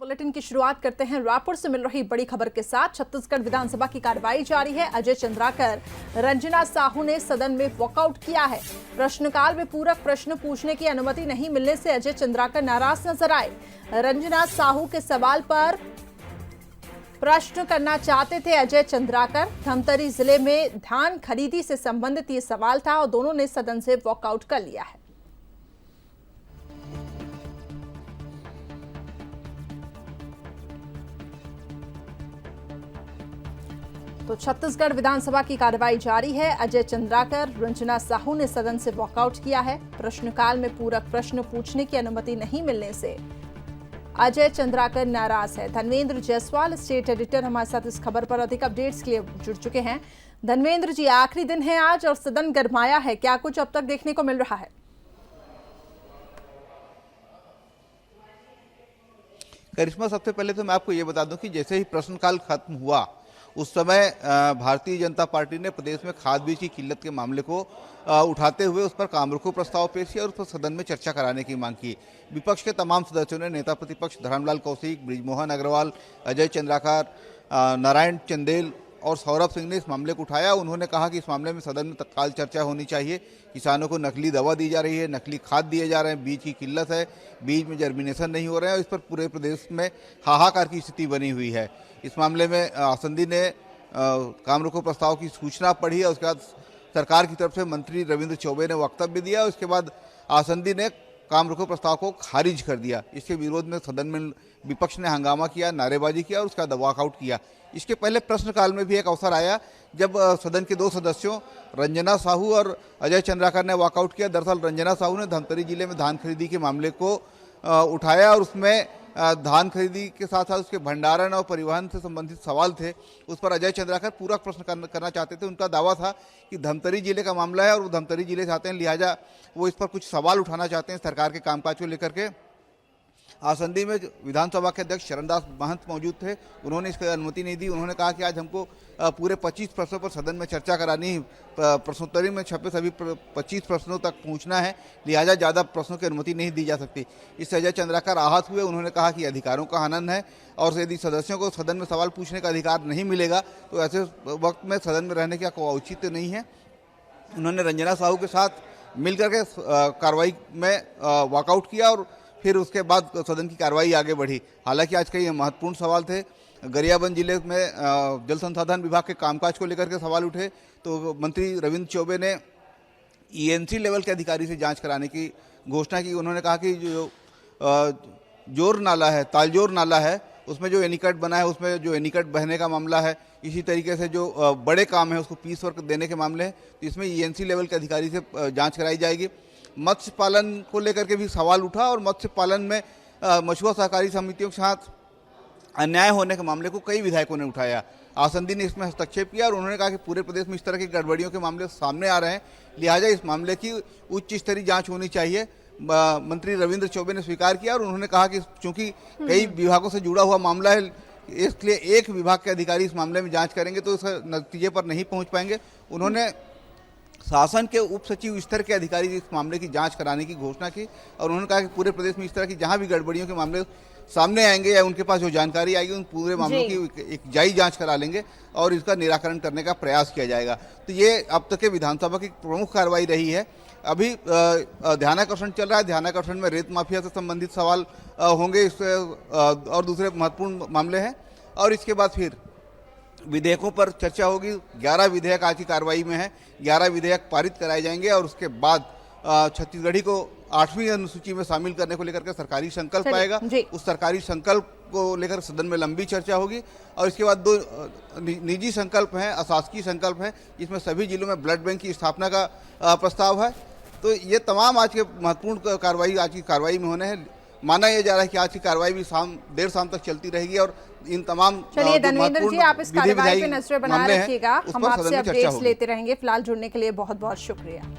Bulletin की शुरुआत करते हैं रायपुर से मिल रही बड़ी खबर के साथ। छत्तीसगढ़ विधानसभा की कार्रवाई जारी है। अजय चंद्राकर, रंजना साहू ने सदन में वॉकआउट किया है। प्रश्नकाल में पूरक प्रश्न पूछने की अनुमति नहीं मिलने से अजय चंद्राकर नाराज नजर आए। रंजना साहू के सवाल पर प्रश्न करना चाहते थे अजय चंद्राकर। धमतरी जिले में धान खरीदी से संबंधित ये सवाल था और दोनों ने सदन से वॉकआउट कर लिया है। तो छत्तीसगढ़ विधानसभा की कार्रवाई जारी है। अजय चंद्राकर, रंजना साहू ने सदन से वॉकआउट किया है। प्रश्नकाल में पूरक प्रश्न पूछने की अनुमति नहीं मिलने से अजय चंद्राकर नाराज है। धनवेंद्र जायसवाल, स्टेट एडिटर, हमारे साथ इस खबर पर अधिक अपडेट्स के लिए जुड़ चुके हैं। धनवेंद्र जी, आखिरी दिन है आज और सदन गरमाया है, क्या कुछ अब तक देखने को मिल रहा है? करिश्मा, सबसे पहले तो मैं आपको ये बता दूं कि जैसे ही प्रश्नकाल खत्म हुआ उस समय भारतीय जनता पार्टी ने प्रदेश में खाद बीज की किल्लत के मामले को उठाते हुए उस पर काम रोको प्रस्ताव पेश किया और उस पर सदन में चर्चा कराने की मांग की। विपक्ष के तमाम सदस्यों ने नेता प्रतिपक्ष धर्मलाल कौशिक, बृजमोहन अग्रवाल, अजय चंद्राकर, नारायण चंदेल और सौरभ सिंह ने इस मामले को उठाया। उन्होंने कहा कि इस मामले में सदन में तत्काल चर्चा होनी चाहिए। किसानों को नकली दवा दी जा रही है, नकली खाद दिए जा रहे हैं, बीज की किल्लत है, बीज में जर्मिनेशन नहीं हो रहे हैं और इस पर पूरे प्रदेश में हाहाकार की स्थिति बनी हुई है। इस मामले में आसंदी ने काम रोको प्रस्ताव की सूचना पढ़ी और उसके बाद सरकार की तरफ से मंत्री रविंद्र चौबे ने वक्तव्य दिया। उसके बाद आसंदी ने काम रोको प्रस्ताव को खारिज कर दिया। इसके विरोध में सदन में विपक्ष ने हंगामा किया, नारेबाजी किया और उसका वॉकआउट किया। इसके पहले प्रश्नकाल में भी एक अवसर आया जब सदन के दो सदस्यों रंजना साहू और अजय चंद्राकर ने वॉकआउट किया। दरअसल रंजना साहू ने धमतरी जिले में धान खरीदी के मामले को उठाया और उसमें धान खरीदी के साथ साथ उसके भंडारण और परिवहन से संबंधित सवाल थे। उस पर अजय चंद्राकर पूरक प्रश्न करना चाहते थे। उनका दावा था कि धमतरी जिले का मामला है और वो धमतरी जिले से आते हैं, लिहाजा वो इस पर कुछ सवाल उठाना चाहते हैं सरकार के कामकाज को लेकर के। आसंदी में विधानसभा के अध्यक्ष शरणदास महंत मौजूद थे, उन्होंने इसकी अनुमति नहीं दी। उन्होंने कहा कि आज हमको पूरे 25 प्रश्नों पर सदन में चर्चा करानी, प्रश्नोत्तरी में छपे सभी 25 प्रश्नों तक पहुंचना है, लिहाजा ज़्यादा प्रश्नों की अनुमति नहीं दी जा सकती। इससे अजय चंद्राकर आहत हुए। उन्होंने कहा कि अधिकारों का हनन है और यदि सदस्यों को सदन में सवाल पूछने का अधिकार नहीं मिलेगा तो ऐसे वक्त में सदन में रहने का कोई औचित्य नहीं है। उन्होंने रंजना साहू के साथ मिलकर के कार्रवाई में वॉकआउट किया और फिर उसके बाद सदन की कार्रवाई आगे बढ़ी। हालांकि आज कई महत्वपूर्ण सवाल थे। गरियाबंद जिले में जल संसाधन विभाग के कामकाज को लेकर के सवाल उठे तो मंत्री रविंद्र चौबे ने ईएनसी लेवल के अधिकारी से जांच कराने की घोषणा की। उन्होंने कहा कि जो जोर नाला है, तालजोर नाला है, उसमें जो एनीकट बना है, उसमें जो एनीकट बहने का मामला है, इसी तरीके से जो बड़े काम है उसको पीस वर्क देने के मामले हैं, तो इसमें ईएनसी लेवल के अधिकारी से जाँच कराई जाएगी। मत्स्य पालन को लेकर के भी सवाल उठा और मत्स्य पालन में मछुआ सहकारी समितियों के साथ अन्याय होने के मामले को कई विधायकों ने उठाया। आसंदी ने इसमें हस्तक्षेप किया और उन्होंने कहा कि पूरे प्रदेश में इस तरह की गड़बड़ियों के मामले सामने आ रहे हैं, लिहाजा इस मामले की उच्च स्तरीय जांच होनी चाहिए। मंत्री रविंद्र चौबे ने स्वीकार किया और उन्होंने कहा कि चूंकि कई विभागों से जुड़ा हुआ मामला है, इसलिए एक विभाग के अधिकारी इस मामले में जाँच करेंगे तो इस नतीजे पर नहीं पहुँच पाएंगे। उन्होंने शासन के उप सचिव स्तर के अधिकारी इस मामले की जांच कराने की घोषणा की और उन्होंने कहा कि पूरे प्रदेश में इस तरह की जहां भी गड़बड़ियों के मामले सामने आएंगे या उनके पास जो जानकारी आएगी उन पूरे मामलों की एक जायज जांच करा लेंगे और इसका निराकरण करने का प्रयास किया जाएगा। तो ये अब तक के विधानसभा की प्रमुख कार्रवाई रही है। अभी ध्यानाकर्षण चल रहा है। ध्यानाकर्षण में रेत माफिया से संबंधित सवाल होंगे और दूसरे महत्वपूर्ण मामले हैं और इसके बाद फिर विधेयकों पर चर्चा होगी। 11 विधेयक आज की कार्रवाई में है, 11 विधेयक पारित कराए जाएंगे और उसके बाद छत्तीसगढ़ी को 8वीं अनुसूची में शामिल करने को लेकर के सरकारी संकल्प आएगा। उस सरकारी संकल्प को लेकर सदन में लंबी चर्चा होगी और इसके बाद दो निजी संकल्प हैं, अशासकीय संकल्प हैं, जिसमें सभी जिलों में ब्लड बैंक की स्थापना का प्रस्ताव है। तो ये तमाम आज के महत्वपूर्ण कार्रवाई आज की कार्रवाई में होने हैं। माना यह जा रहा है कि आज की कार्रवाई भी देर शाम तक चलती रहेगी और इन तमाम चलिए धनवेंद्र जी, आप इस कार्रवाई पे नजर बना रखिएगा, हम आपसे अपडेट्स लेते रहेंगे। फिलहाल जुड़ने के लिए बहुत बहुत शुक्रिया।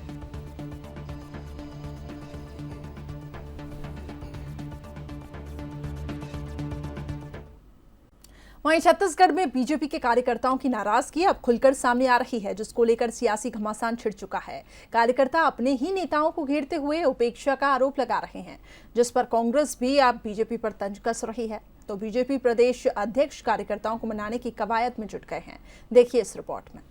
वहीं छत्तीसगढ़ में बीजेपी के कार्यकर्ताओं की नाराजगी अब खुलकर सामने आ रही है, जिसको लेकर सियासी घमासान छिड़ चुका है। कार्यकर्ता अपने ही नेताओं को घेरते हुए उपेक्षा का आरोप लगा रहे हैं, जिस पर कांग्रेस भी अब बीजेपी पर तंज कस रही है। तो बीजेपी प्रदेश अध्यक्ष कार्यकर्ताओं को मनाने की कवायद में जुट गए हैं। देखिए इस रिपोर्ट में।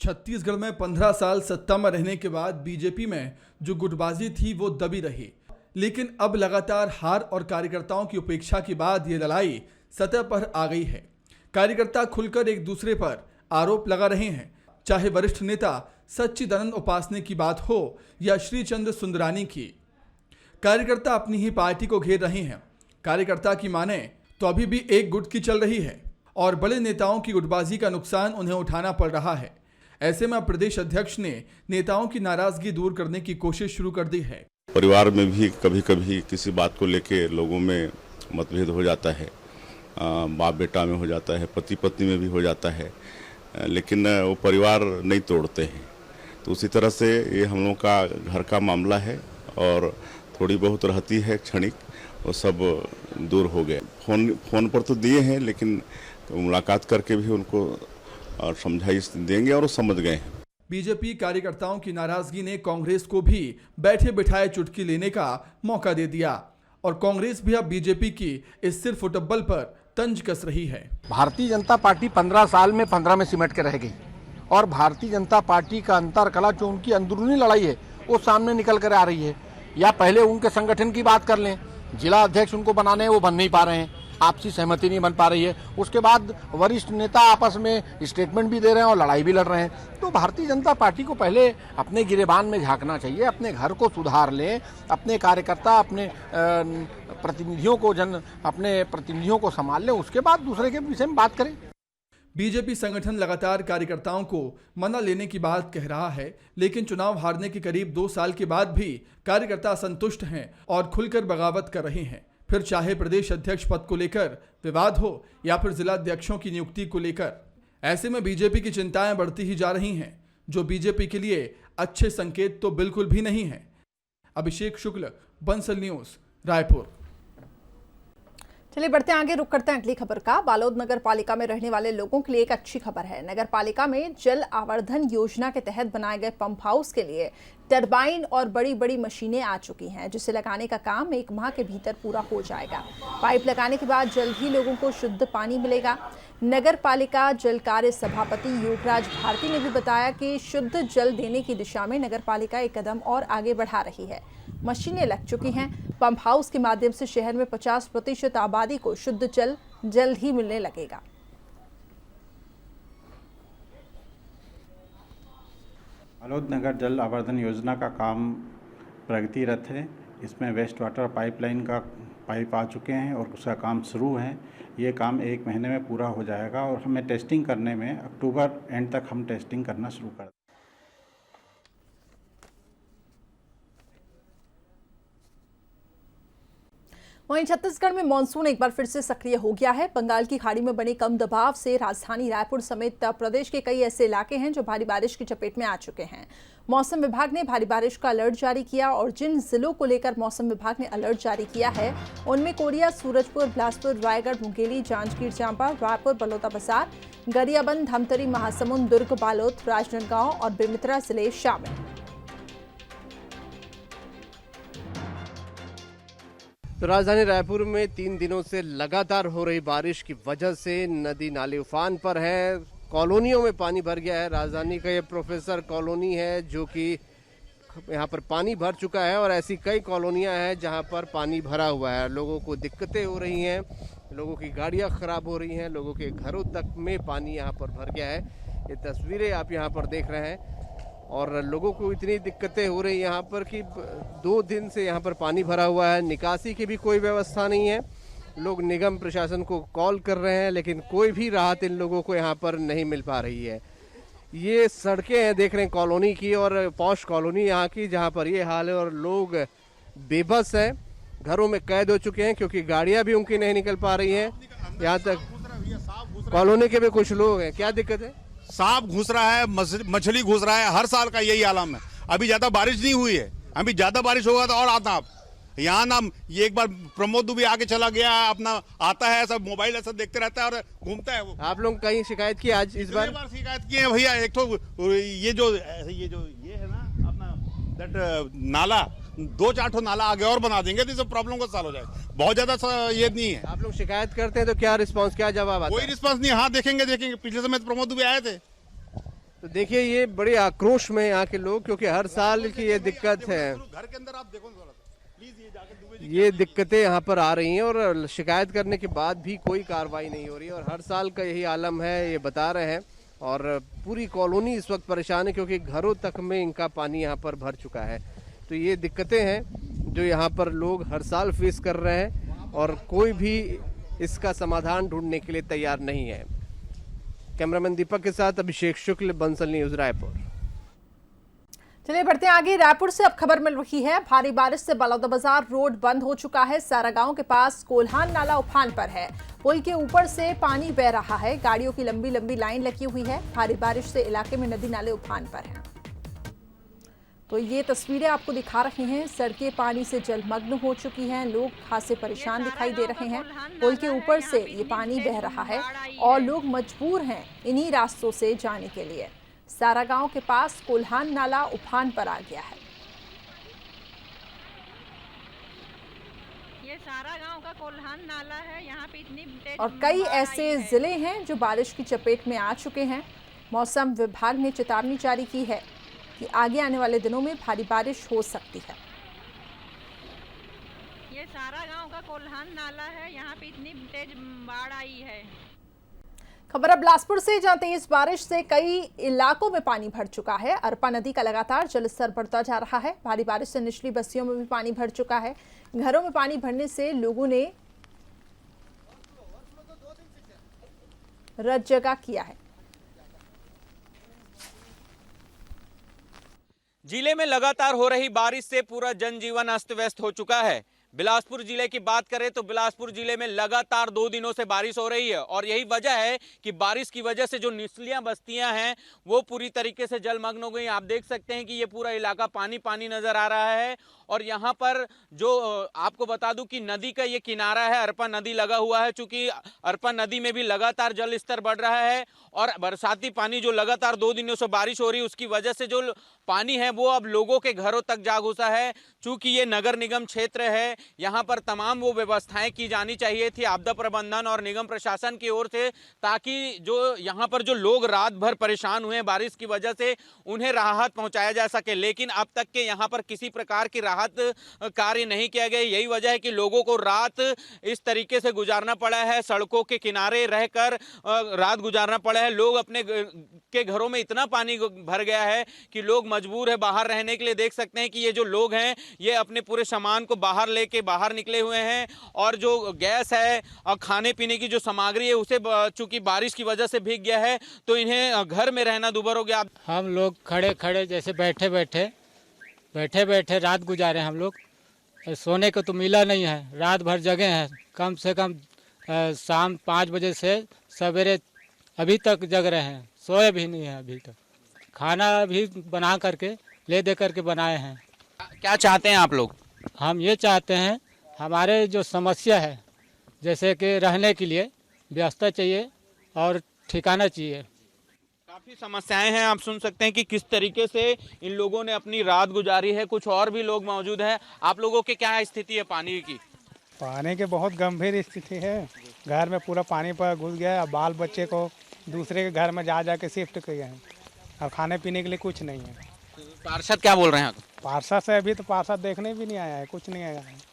छत्तीसगढ़ में 15 साल सत्ता में रहने के बाद बीजेपी में जो गुटबाजी थी वो दबी रही, लेकिन अब लगातार हार और कार्यकर्ताओं की उपेक्षा के बाद ये लड़ाई सतह पर आ गई है। कार्यकर्ता खुलकर एक दूसरे पर आरोप लगा रहे हैं, चाहे वरिष्ठ नेता सच्चिदानंद उपासने की बात हो या श्रीचंद्र सुंदरानी की। कार्यकर्ता अपनी ही पार्टी को घेर रहे हैं। कार्यकर्ता की माने तो अभी भी एक गुट की चल रही है और बड़े नेताओं की गुटबाजी का नुकसान उन्हें उठाना पड़ रहा है। ऐसे में प्रदेश अध्यक्ष ने नेताओं की नाराजगी दूर करने की कोशिश शुरू कर दी है। परिवार में भी कभी कभी किसी बात को लेके लोगों में मतभेद हो जाता है, बाप बेटा में हो जाता है, पति पत्नी में भी हो जाता है, लेकिन वो परिवार नहीं तोड़ते हैं। तो उसी तरह से ये हम लोग का घर का मामला है और थोड़ी बहुत रहती है क्षणिक, वो सब दूर हो गए। फोन पर तो दिए हैं, लेकिन मुलाकात करके भी उनको समझाई देंगे और वो समझ गए हैं। बीजेपी कार्यकर्ताओं की नाराजगी ने कांग्रेस को भी बैठे बिठाए चुटकी लेने का मौका दे दिया और कांग्रेस भी अब बीजेपी की इस सिर फुटबॉल पर तंज कस रही है। भारतीय जनता पार्टी 15 साल में 15 में सिमट के रह गई और भारतीय जनता पार्टी का अंतर कला जो उनकी अंदरूनी लड़ाई है वो सामने निकल कर आ रही है। या पहले उनके संगठन की बात कर लें, जिला अध्यक्ष उनको बनाने हैं, वो बन नहीं पा रहे हैं, आपसी सहमति नहीं बन पा रही है। उसके बाद वरिष्ठ नेता आपस में स्टेटमेंट भी दे रहे हैं और लड़ाई भी लड़ रहे हैं। तो भारतीय जनता पार्टी को पहले अपने गिरेबान में झांकना चाहिए, अपने घर को सुधार लें, अपने कार्यकर्ता, अपने प्रतिनिधियों को संभाल लें, उसके बाद दूसरे के विषय में बात करें। बीजेपी संगठन लगातार कार्यकर्ताओं को मना लेने की बात कह रहा है, लेकिन चुनाव हारने के करीब 2 साल के बाद भी कार्यकर्ता असंतुष्ट हैं और खुलकर बगावत कर रहे हैं। फिर चाहे प्रदेश अध्यक्ष पद को लेकर विवाद हो या फिर जिला अध्यक्षों की नियुक्ति को लेकर। ऐसे में बीजेपी की चिंताएं बढ़ती ही जा रही हैं, जो बीजेपी के लिए अच्छे संकेत तो बिल्कुल भी नहीं है। अभिषेक शुक्ल, बंसल न्यूज, रायपुर। चलिए बढ़ते हैं आगे, रुक करते हैं अगली खबर का। बालोद नगर पालिका में रहने वाले लोगों के लिए एक अच्छी खबर है। नगर पालिका में जल आवर्धन योजना के तहत बनाए गए पंप हाउस के लिए टरबाइन और बड़ी बड़ी मशीनें आ चुकी हैं, जिसे लगाने का काम 1 माह के भीतर पूरा हो जाएगा। पाइप लगाने के बाद जल्द ही लोगों को शुद्ध पानी मिलेगा। नगर पालिका जल कार्य सभापति योगराज भारती ने भी बताया कि शुद्ध जल देने की दिशा में नगर पालिका एक कदम और आगे बढ़ा रही है। मशीनें लग चुकी हैं। पंप हाउस के माध्यम से शहर में 50% आबादी को शुद्ध जल जल्द ही मिलने लगेगा। बालोद नगर जल आवर्धन योजना का काम प्रगतिरत है। इसमें वेस्ट वाटर पाइपलाइन का पाइप आ चुके हैं और उसका काम शुरू है। ये काम 1 महीने में पूरा हो जाएगा और हमें टेस्टिंग करने में अक्टूबर एंड तक हम टेस्टिंग करना शुरू कर दें। वहीं छत्तीसगढ़ में मानसून एक बार फिर से सक्रिय हो गया है। बंगाल की खाड़ी में बने कम दबाव से राजधानी रायपुर समेत प्रदेश के कई ऐसे इलाके हैं जो भारी बारिश की चपेट में आ चुके हैं। मौसम विभाग ने भारी बारिश का अलर्ट जारी किया और जिन जिलों को लेकर मौसम विभाग ने अलर्ट जारी किया है उनमें कोरिया, सूरजपुर, बिलासपुर, रायगढ़, मुंगेली, जांजगीर चांपा, रायपुर, बलौदाबाजार, गरियाबंद, धमतरी, महासमुंद, दुर्ग, बालोद, राजनांदगांव और बेमेतरा जिले शामिल। तो राजधानी रायपुर में 3 दिनों से लगातार हो रही बारिश की वजह से नदी नाले उफान पर है। कॉलोनियों में पानी भर गया है। राजधानी का ये प्रोफेसर कॉलोनी है जो कि यहाँ पर पानी भर चुका है और ऐसी कई कॉलोनियाँ हैं जहाँ पर पानी भरा हुआ है। लोगों को दिक्कतें हो रही हैं, लोगों की गाड़ियाँ खराब हो रही हैं, लोगों के घरों तक में पानी यहाँ पर भर गया है। ये तस्वीरें आप यहाँ पर देख रहे हैं और लोगों को इतनी दिक्कतें हो रही हैं यहाँ पर कि 2 दिन से यहाँ पर पानी भरा हुआ है। निकासी की भी कोई व्यवस्था नहीं है। लोग निगम प्रशासन को कॉल कर रहे हैं लेकिन कोई भी राहत इन लोगों को यहाँ पर नहीं मिल पा रही है। ये सड़कें हैं, देख रहे हैं कॉलोनी की और पॉश कॉलोनी यहाँ की, जहाँ पर ये हाल है और लोग बेबस हैं, घरों में कैद हो चुके हैं क्योंकि गाड़ियाँ भी उनकी नहीं निकल पा रही हैं। यहाँ तक कॉलोनी के भी कुछ लोग हैं। क्या दिक्कत है? सांप घुस रहा है, मछली घुस रहा है, हर साल का यही आलम है। अभी ज्यादा बारिश नहीं हुई है, अभी ज्यादा बारिश होगा तो और आता आप यहाँ ना। ये एक बार प्रमोद दुबे आके चला गया, अपना आता है, सब मोबाइल ऐसा देखते रहता है और घूमता है वो। आप लोग कहीं शिकायत की आज इस बार? शिकायत की है भैया। एक तो ये है ना अपना दैट नाला 2-4 ठो नाला आगे और बना देंगे तो इस प्रॉब्लम का सॉल्व हो जाएगा। बहुत ज्यादा ये नहीं है। आप लोग शिकायत करते हैं तो क्या रिस्पांस, क्या जवाब आता कोई है? रिस्पांस नहीं। हाँ, देखेंगे। पिछले समय तो प्रमोद दुबे आए थे। तो देखिए ये बड़े आक्रोश में यहाँ के लोग, क्योंकि हर साल की ये दिक्कत है, घर के अंदर आप देखो प्लीज, ये जाकर दुबे ये दिक्कतें यहाँ पर आ रही हैं और शिकायत करने के बाद भी कोई कार्रवाई नहीं हो रही है और हर साल का यही आलम है, ये बता रहे हैं। और पूरी कॉलोनी इस वक्त परेशान है क्योंकि घरों तक में इनका पानी यहाँ पर भर चुका है। तो ये दिक्कतें हैं जो यहाँ पर लोग हर साल फेस कर रहे हैं और कोई भी इसका समाधान ढूंढने के लिए तैयार नहीं है। कैमरामैन दीपक के साथ अभिषेक शुक्ल, बंसल न्यूज, रायपुर। चलिए बढ़ते हैं आगे। रायपुर से अब खबर मिल रही है, भारी बारिश से बलौदाबाजार रोड बंद हो चुका है। सारागांव के पास कोल्हान नाला उफान पर है। पुल के ऊपर से पानी बह रहा है। गाड़ियों की लंबी लंबी लाइन लगी हुई है। भारी बारिश से इलाके में नदी नाले उफान पर हैं। तो ये तस्वीरें आपको दिखा रहे हैं। सड़कें पानी से जलमग्न हो चुकी हैं। लोग खासे परेशान दिखाई दे रहे हैं। पुल के ऊपर से ये पानी बह रहा है और लोग मजबूर हैं इन्हीं रास्तों से जाने के लिए। सारागांव के पास कोल्हान नाला उफान पर आ गया है। ये सारागांव का कोल्हान नाला है। यहाँ पे इतनी और कई ऐसे जिले हैं जो बारिश की चपेट में आ चुके हैं। मौसम विभाग ने चेतावनी जारी की है कि आगे आने वाले दिनों में भारी बारिश हो सकती है। ये सारागांव का कोल्हान नाला है। यहाँ पे इतनी तेज बाढ़ आई है। खबर अब बिलासपुर से, जहां तेज बारिश से कई इलाकों में पानी भर चुका है। अरपा नदी का लगातार जलस्तर बढ़ता जा रहा है। भारी बारिश से निचली बस्तियों में भी पानी भर चुका है। घरों में पानी भरने से लोगों ने रत जगह किया है। जिले में लगातार हो रही बारिश से पूरा जनजीवन अस्त व्यस्त हो चुका है। बिलासपुर जिले की बात करें तो बिलासपुर जिले में लगातार 2 दिनों से बारिश हो रही है और यही वजह है कि बारिश की वजह से जो निचलियां बस्तियां हैं वो पूरी तरीके से जलमग्न हो गई। आप देख सकते हैं कि ये पूरा इलाका पानी पानी नजर आ रहा है और यहाँ पर जो आपको बता दूं कि नदी का ये किनारा है, अरपा नदी लगा हुआ है। चूंकि अरपा नदी में भी लगातार जल स्तर बढ़ रहा है और बरसाती पानी जो लगातार 2 दिनों से बारिश हो रही है उसकी वजह से जो पानी है वो अब लोगों के घरों तक जा घुसा है। चूंकि ये नगर निगम क्षेत्र है, यहाँ पर तमाम वो व्यवस्थाएं की जानी चाहिए थी आपदा प्रबंधन और निगम प्रशासन की ओर से, ताकि जो यहाँ पर जो लोग रात भर परेशान हुए हैं बारिश की वजह से उन्हें राहत पहुंचाया जा सके। लेकिन अब तक के यहाँ पर किसी प्रकार की राहत कार्य नहीं किया गया। यही वजह है कि लोगों को रात इस तरीके से गुजारना पड़ा है, सड़कों के किनारे रहकर रात गुजारना पड़ा है। लोग अपने के घरों में इतना पानी भर गया है कि लोग मजबूर है बाहर रहने के लिए। देख सकते हैं कि ये जो लोग हैं ये अपने पूरे सामान को बाहर लेके बाहर निकले हुए हैं और जो गैस है और खाने पीने की जो सामग्री है उसे चूंकि बारिश की वजह से भीग गया है तो इन्हें घर में रहना दूभर हो गया। हम लोग खड़े खड़े जैसे बैठे बैठे रात गुजारे। हम लोग सोने को तो मिला नहीं है, रात भर जगे हैं। कम से कम शाम 5 बजे से सवेरे अभी तक जग रहे हैं, सोए भी नहीं है अभी तक। खाना भी बना करके ले दे करके बनाए हैं। क्या चाहते हैं आप लोग? हम ये चाहते हैं हमारे जो समस्या है जैसे कि रहने के लिए व्यवस्था चाहिए और ठिकाना चाहिए। काफी समस्याएं हैं, आप सुन सकते हैं कि किस तरीके से इन लोगों ने अपनी रात गुजारी है। कुछ और भी लोग मौजूद हैं। आप लोगों की क्या स्थिति है पानी की? पानी की बहुत गंभीर स्थिति है। घर में पूरा पानी पर घुस गया है। बाल बच्चे को दूसरे के घर में जा के शिफ्ट किए हैं और खाने पीने के लिए कुछ नहीं है। पार्षद क्या बोल रहे हैं? पार्षद से अभी तो पार्षद देखने भी नहीं आया है, कुछ नहीं आया है।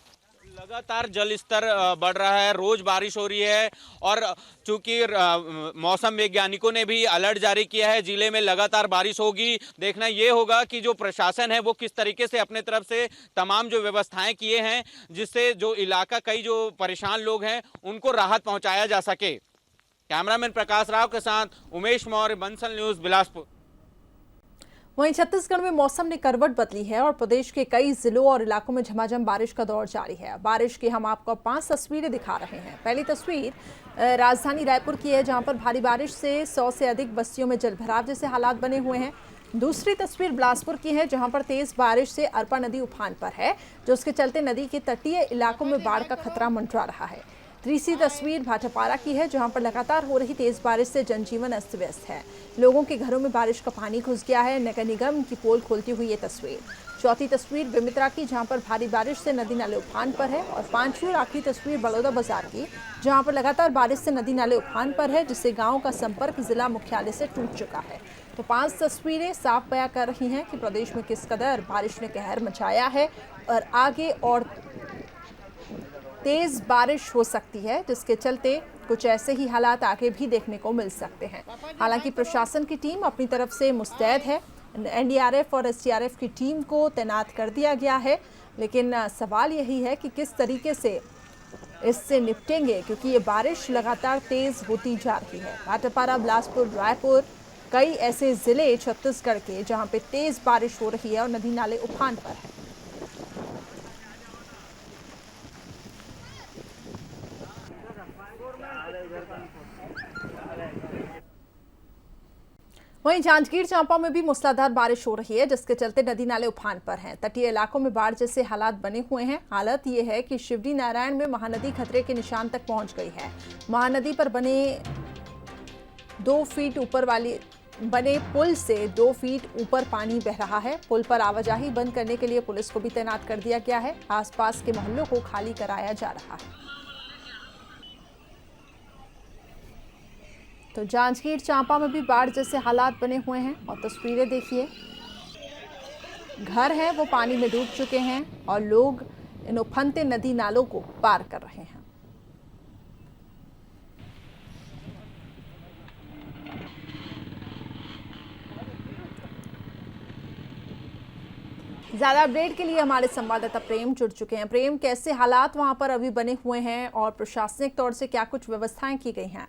लगातार जल स्तर बढ़ रहा है, रोज बारिश हो रही है और चूंकि मौसम वैज्ञानिकों ने भी अलर्ट जारी किया है, जिले में लगातार बारिश होगी। देखना ये होगा कि जो प्रशासन है वो किस तरीके से अपने तरफ से तमाम जो व्यवस्थाएं किए हैं जिससे जो इलाका कई जो परेशान लोग हैं उनको राहत पहुंचाया जा सके। कैमरामैन प्रकाश राव के साथ उमेश मौर्य, बंसल न्यूज, बिलासपुर। वहीं छत्तीसगढ़ में मौसम ने करवट बदली है और प्रदेश के कई जिलों और इलाकों में झमाझम बारिश का दौर जारी है। बारिश की हम आपको 5 तस्वीरें दिखा रहे हैं। पहली तस्वीर राजधानी रायपुर की है, जहां पर भारी बारिश से 100 से अधिक बस्तियों में जलभराव जैसे हालात बने हुए हैं। दूसरी तस्वीर बिलासपुर की है, जहां पर तेज बारिश से अरपा नदी उफान पर है, जो उसके चलते नदी के तटीय इलाकों में बाढ़ का खतरा मंडरा रहा है। तीसरी तस्वीर भाटापारा की है, जहां पर लगातार हो रही तेज बारिश से जनजीवन अस्त व्यस्त है। लोगों के घरों में बारिश का पानी घुस गया है। नगर निगम की पोल खोलती हुई ये तस्वीर। चौथी तस्वीर बेमित्रा की, जहां पर भारी बारिश से नदी नाले उफान पर है। और पांचवी और आखिरी तस्वीर बड़ौदा बाजार की, जहां पर लगातार बारिश से नदी नाले उफान पर है, जिससे गांव का संपर्क जिला मुख्यालय से टूट चुका है। तो 5 तस्वीरें साफ बयां कर रही हैं कि प्रदेश में किस कदर बारिश ने कहर मचाया है और आगे और तेज बारिश हो सकती है, जिसके चलते कुछ ऐसे ही हालात आगे भी देखने को मिल सकते हैं। हालांकि प्रशासन की टीम अपनी तरफ से मुस्तैद है, एनडीआरएफ और एसडीआरएफ की टीम को तैनात कर दिया गया है, लेकिन सवाल यही है कि किस तरीके से इससे निपटेंगे, क्योंकि ये बारिश लगातार तेज होती जा रही है। भाटापारा, बिलासपुर, रायपुर, कई ऐसे जिले छत्तीसगढ़ के जहां पे तेज बारिश हो रही है और नदी नाले उफान पर है। वहीं जांजगीर चांपा में भी मूसलाधार बारिश हो रही है, जिसके चलते नदी नाले उफान पर हैं। तटीय इलाकों में बाढ़ जैसे हालात बने हुए हैं। हालत ये है कि शिवडी नारायण में महानदी खतरे के निशान तक पहुंच गई है। महानदी पर बने 2 फीट ऊपर बने पुल से 2 फीट ऊपर पानी बह रहा है। पुल पर आवाजाही बंद करने के लिए पुलिस को भी तैनात कर दिया गया है। आसपास के मोहल्लों को खाली कराया जा रहा है। तो जांजगीर चांपा में भी बाढ़ जैसे हालात बने हुए हैं और तस्वीरें देखिए, घर हैं वो पानी में डूब चुके हैं और लोग इन उफनते नदी नालों को पार कर रहे हैं। ज्यादा अपडेट के लिए हमारे संवाददाता प्रेम जुड़ चुके हैं। प्रेम, कैसे हालात वहां पर अभी बने हुए हैं और प्रशासनिक तौर से क्या कुछ व्यवस्थाएं की गई हैं?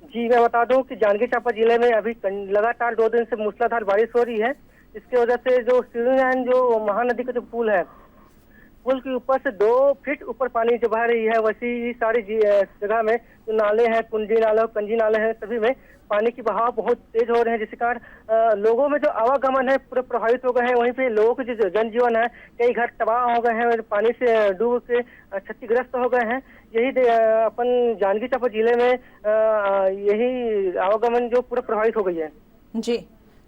जी, मैं बता दूं कि जांजगीर चांपा जिले में अभी लगातार 2 दिन से मूसलाधार बारिश हो रही है। इसकी वजह से जो शिवनारायण जो महानदी का जो पुल है, पुल के ऊपर से 2 फीट ऊपर पानी जो बह रही है, वैसी सारी जगह में जो नाले हैं, कुंजी नाले, कंजी नाले हैं, सभी में पानी की बहाव बहुत तेज हो रहे हैं, जिसके कारण लोगों में जो आवागमन है पूरे प्रभावित हो गए हैं। वहीं पे लोगों के जो जनजीवन है, कई घर तबाह हो गए हैं, पानी से डूब के क्षतिग्रस्त हो गए हैं। यही अपन जांजगीर चांपा जिले में यही आवागमन जो पूरा प्रभावित हो गई है। जी,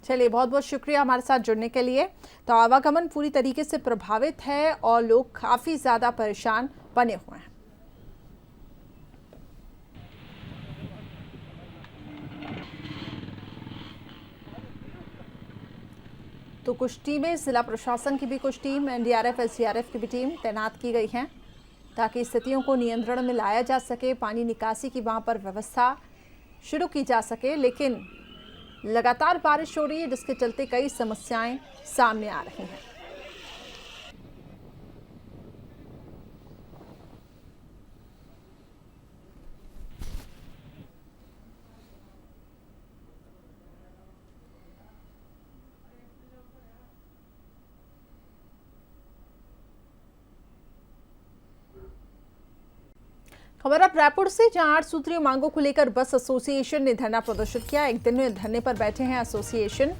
चलिए, बहुत बहुत शुक्रिया हमारे साथ जुड़ने के लिए। तो आवागमन पूरी तरीके से प्रभावित है और लोग काफी ज्यादा परेशान बने हुए हैं। तो कुछ टीमें, जिला प्रशासन की भी कुछ टीम, एनडीआरएफ, एसडीआरएफ की भी टीम तैनात की गई हैं ताकि स्थितियों को नियंत्रण में लाया जा सके, पानी निकासी की वहां पर व्यवस्था शुरू की जा सके। लेकिन लगातार बारिश हो रही है, जिसके चलते कई समस्याएं सामने आ रही हैं। खबर अब रायपुर से, जहां 8 सूत्रीय मांगों को लेकर बस एसोसिएशन ने धरना प्रदर्शित किया। एक दिन में धरने पर बैठे हैं एसोसिएशन।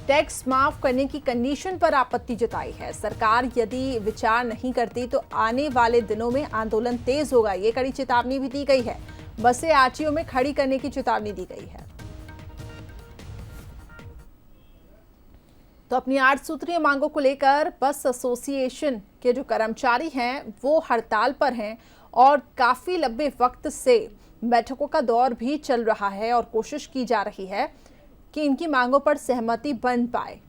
टैक्स माफ करने की कंडीशन पर आपत्ति जताई है। सरकार यदि विचार नहीं करती तो आने वाले दिनों में आंदोलन तेज होगा, ये कड़ी चेतावनी भी दी गई है। बसें आरटीओ में खड़ी करने की चेतावनी दी गई है। तो अपनी 8 सूत्रीय मांगों को लेकर बस एसोसिएशन के जो कर्मचारी हैं वो हड़ताल पर हैं और काफी लंबे वक्त से बैठकों का दौर भी चल रहा है और कोशिश की जा रही है कि इनकी मांगों पर सहमति बन पाए,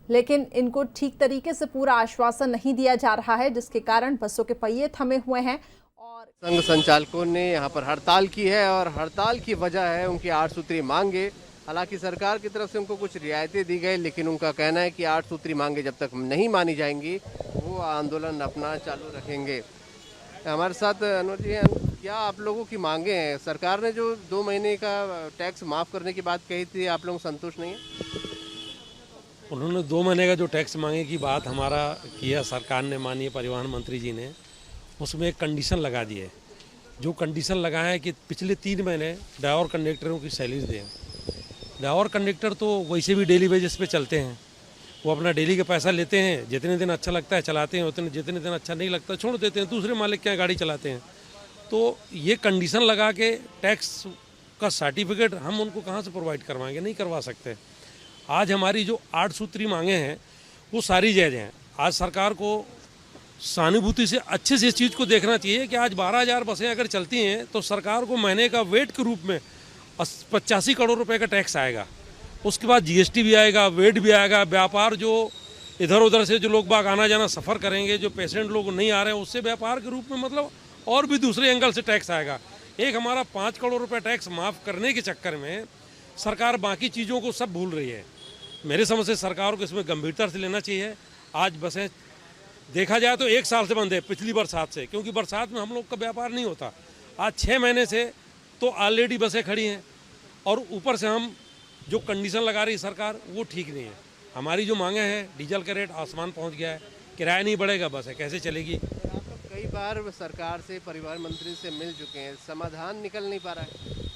लेकिन इनको ठीक तरीके से पूरा आश्वासन नहीं दिया जा रहा है, जिसके कारण बसों के पहिए थमे हुए हैं। और संघ संचालकों ने यहाँ पर हड़ताल की है और हड़ताल की वजह है उनकी 8 सूत्री मांगे। हालांकि सरकार की तरफ से उनको कुछ रियायतें दी गई, लेकिन उनका कहना है कि 8 सूत्री मांगे जब तक नहीं मानी जाएंगी वो आंदोलन अपना चालू रखेंगे। हमारे साथ अनुज जी, क्या आप लोगों की मांगे हैं? सरकार ने जो 2 महीने का टैक्स माफ़ करने की बात कही थी, आप लोग संतुष्ट नहीं है? उन्होंने 2 महीने का जो टैक्स मांगे की बात हमारा किया सरकार ने, माननीय परिवहन मंत्री जी ने, उसमें एक कंडीशन लगा दी है। जो कंडीशन लगाया है कि पिछले 3 महीने ड्राइवर कंडक्टरों की सैलरी दें। ड्राइवर कंडक्टर तो वैसे भी डेली बेसिस पे चलते हैं, वो अपना डेली का पैसा लेते हैं, जितने दिन अच्छा लगता है चलाते हैं, जितने दिन अच्छा नहीं लगता छोड़ देते हैं, दूसरे मालिक के यहाँ गाड़ी चलाते हैं। तो ये कंडीशन लगा के टैक्स का सर्टिफिकेट हम उनको कहाँ से प्रोवाइड करवाएंगे? नहीं करवा सकते। आज हमारी जो 8 सूत्री मांगे हैं वो सारी जायज़ हैं। आज सरकार को सहानुभूति से अच्छे से इस चीज़ को देखना चाहिए कि आज 12,000 बसें अगर चलती हैं तो सरकार को महीने का वेट के रूप में 85 करोड़ रुपए का टैक्स आएगा। उसके बाद जीएसटी भी आएगा, वेट भी आएगा। व्यापार जो इधर उधर से जो लोग बाग आना जाना सफ़र करेंगे, जो पेशेंट लोग नहीं आ रहे हैं, उससे व्यापार के रूप में मतलब और भी दूसरे एंगल से टैक्स आएगा। एक हमारा 5 करोड़ रुपए टैक्स माफ़ करने के चक्कर में सरकार बाकी चीज़ों को सब भूल रही है। मेरे समझ से सरकार को इसमें गंभीरता से लेना चाहिए। आज बसें देखा जाए तो 1 साल से बंद है, पिछली बरसात से, क्योंकि बरसात में हम लोग का व्यापार नहीं होता। आज 6 महीने से तो ऑलरेडी बसें खड़ी हैं और ऊपर से हम जो कंडीशन लगा रही सरकार वो ठीक नहीं है। हमारी जो मांगे हैं, डीजल का रेट आसमान पहुंच गया है, किराया नहीं बढ़ेगा, बसें कैसे चलेगी। कई बार सरकार से, परिवहन मंत्री से मिल चुके हैं, समाधान निकल नहीं पा रहा है।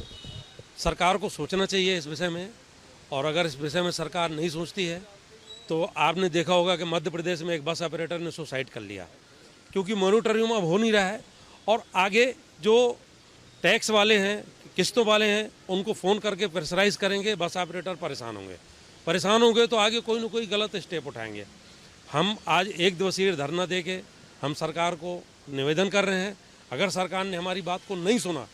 सरकार को सोचना चाहिए इस विषय में, और अगर इस विषय में सरकार नहीं सोचती है तो आपने देखा होगा कि मध्य प्रदेश में एक बस ऑपरेटर ने सुसाइड कर लिया, क्योंकि मॉनिटरिंग अब हो नहीं रहा है। और आगे जो टैक्स वाले हैं, किस्तों वाले हैं, उनको फ़ोन करके प्रेशराइज करेंगे, बस ऑपरेटर परेशान होंगे तो आगे कोई ना कोई गलत स्टेप उठाएंगे। हम आज 1 दिवसीय धरना दे के हम सरकार को निवेदन कर रहे हैं। अगर सरकार ने हमारी बात को नहीं सुना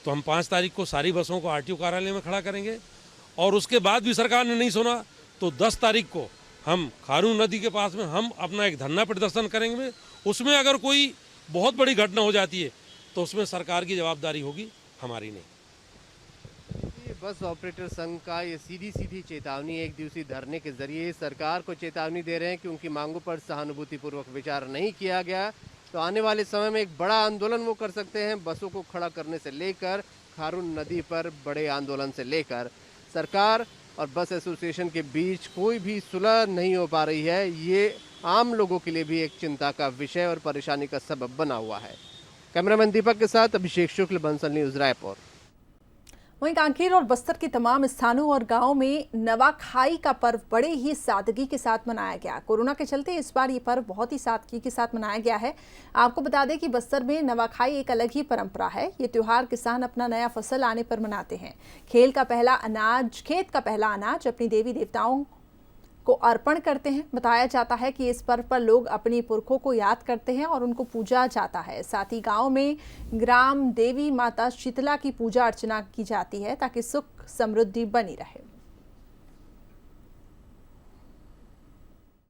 तो हम 5 तारीख को सारी बसों को आरटीओ कार्यालय में खड़ा करेंगे, और उसके बाद भी सरकार ने नहीं सुना तो 10 तारीख को हम खारून नदी के पास में हम अपना एक धरना प्रदर्शन करेंगे। उसमें अगर कोई बहुत बड़ी घटना हो जाती है तो उसमें सरकार की जवाबदारी होगी, हमारी नहीं। बस ऑपरेटर संघ का ये सीधी चेतावनी, 1 दिवसीय धरने के जरिए सरकार को चेतावनी दे रहे हैं कि उनकी मांगों पर सहानुभूतिपूर्वक विचार नहीं किया गया तो आने वाले समय में एक बड़ा आंदोलन वो कर सकते हैं। बसों को खड़ा करने से लेकर खारून नदी पर बड़े आंदोलन से लेकर सरकार और बस एसोसिएशन के बीच कोई भी सुलह नहीं हो पा रही है। ये आम लोगों के लिए भी एक चिंता का विषय और परेशानी का सबब बना हुआ है। कैमरामैन दीपक के साथ अभिषेक शुक्ल, बंसल न्यूज़, रायपुर। वहीं कांकेर और बस्तर के तमाम स्थानों और गांवों में नवाखाई का पर्व बड़े ही सादगी के साथ मनाया गया। कोरोना के चलते इस बार ये पर्व बहुत ही सादगी के साथ मनाया गया है। आपको बता दें कि बस्तर में नवाखाई एक अलग ही परंपरा है। ये त्योहार किसान अपना नया फसल आने पर मनाते हैं। खेत का पहला अनाज अपनी देवी देवताओं को अर्पण करते हैं। बताया जाता है कि इस पर्व पर लोग अपने पुरखों को याद करते हैं और उनको पूजा जाता है। साथ ही गांव में ग्राम देवी माता शीतला की पूजा अर्चना की जाती है ताकि सुख समृद्धि बनी रहे।